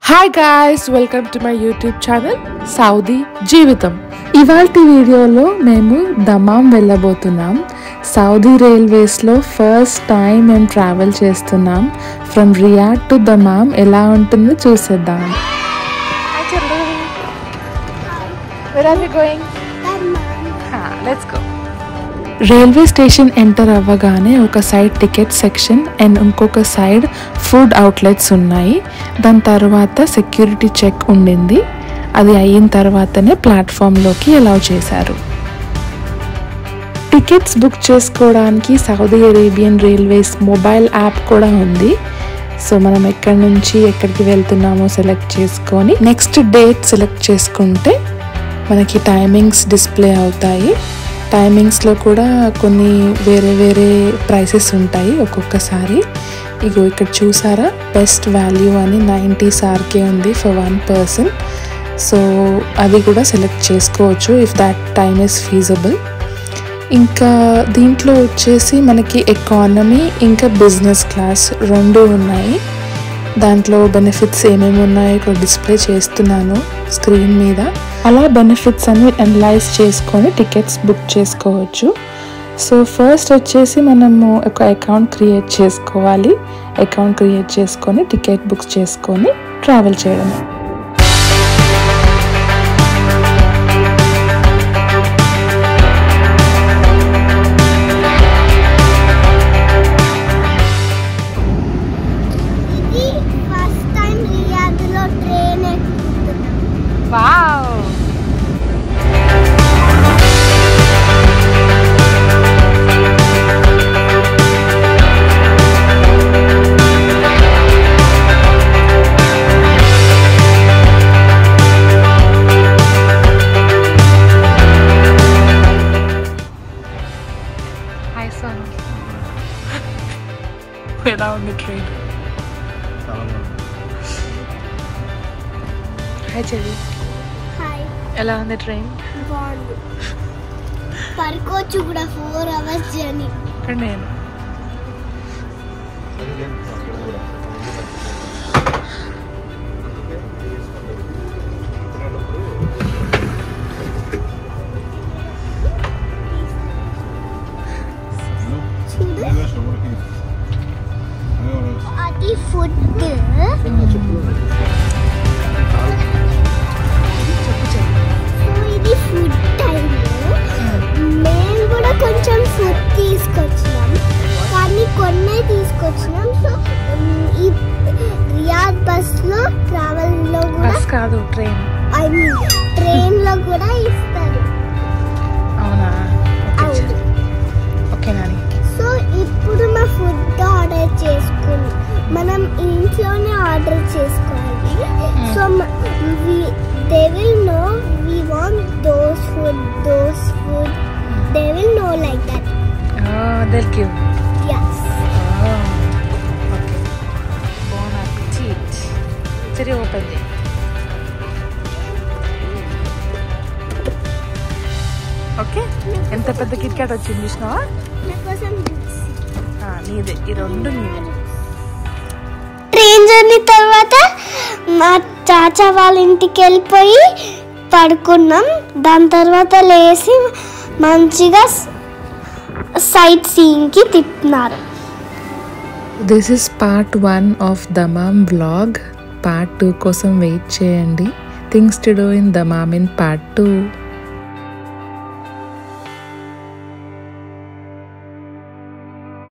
Hi guys, welcome to my YouTube channel Saudi జీవితం. ఇవాల్టి వీడియోలో మేము దమాం వెళ్ళబోతున్నాం. సౌదీ రైల్వేస్లో ఫస్ట్ టైం మేము ట్రావెల్ చేస్తున్నాం. ఫ్రమ్ రియాద్ టు దమాం ఎలా ఉంటుందో చూసేద్దాం. రైల్వే స్టేషన్ ఎంటర్ అవ్వగానే ఒక సైడ్ టికెట్ సెక్షన్ అండ్ ఇంకొక సైడ్ ఫుడ్ అవుట్లెట్స్ ఉన్నాయి. దాని తర్వాత సెక్యూరిటీ చెక్ ఉండింది. అది అయిన తర్వాతనే ప్లాట్ఫామ్లోకి అలౌ చేశారు. టికెట్స్ బుక్ చేసుకోవడానికి Saudi Arabian railways mobile app కూడా ఉంది. సో మనం ఎక్కడి నుంచి ఎక్కడికి వెళ్తున్నామో సెలెక్ట్ చేసుకొని నెక్స్ట్ డేట్ సెలెక్ట్ చేసుకుంటే మనకి టైమింగ్స్ డిస్ప్లే అవుతాయి. టైమింగ్స్లో కూడా కొన్ని వేరే ప్రైసెస్ ఉంటాయి ఒక్కొక్కసారి. ఇగో ఇక్కడ చూసారా, బెస్ట్ వాల్యూ అని 90 SARK ఉంది ఫర్ 1 person. సో అది కూడా సెలెక్ట్ చేసుకోవచ్చు if that time is feasible. ఇంకా దీంట్లో వచ్చేసి మనకి ఎకానమీ ఇంకా బిజినెస్ క్లాస్ రెండు ఉన్నాయి. దాంట్లో బెనిఫిట్స్ ఏమేమి ఉన్నాయో ఇక్కడ డిస్ప్లే చేస్తున్నాను స్క్రీన్ మీద. అలా బెనిఫిట్స్ అన్ని అనలైజ్ చేసుకొని టికెట్స్ బుక్ చేసుకోవచ్చు. సో ఫస్ట్ వచ్చేసి మనము ఒక అకౌంట్ క్రియేట్ చేసుకోవాలి. అకౌంట్ క్రియేట్ చేసుకొని టికెట్ బుక్ చేసుకొని ట్రావెల్ చేయడమే. ఎలా ఉంది ట్రైన్? హాయ్ చెల్లి, ఎలా ఉంది ట్రైన్? పడుకోవచ్చు కూడా 4 hours జర్నీ. నేను అది ఫుడ్. ఇది ఫుడ్ టైం. మేము కూడా కొంచెం ఫుడ్ తీసుకొచ్చినాం, కానీ కొన్నే తీసుకొచ్చినాం. సో ఈ రియాద్ బస్లో ట్రావెల్లో కూడా కాదు ట్రైన్, ఐ మీన్ ట్రైన్లో కూడా ఇస్తారు. అవునా? ఓకే నాని. సో ఇప్పుడు మా ఫుడ్ ఆర్డర్ చేసుకుని మనం ఇంట్లోనే ఆర్డర్ చేసుకోవాలి. So they will know we want those food. They will know like that. They'll give. Yes. Okay. Bon appetit. Seri open it. Okay. ఎంత పెద్ద కిట్ క్యాట్ వచ్చింది చూసినావా? నీదే, ఈ రెండు నీదే. ట్రైన్ జర్నీ తర్వాత మా చాచా వాళ్ళ ఇంటికి వెళ్ళిపోయి పడుకున్నాం. దాని తర్వాత లేచి మంచిగా సైట్ సీయింగ్కి తిప్పుతున్నారు. This is part 1 of Dammam vlog. Part 2 కోసం వెయిట్ చేయండి. Things to do in Dammam in part 2.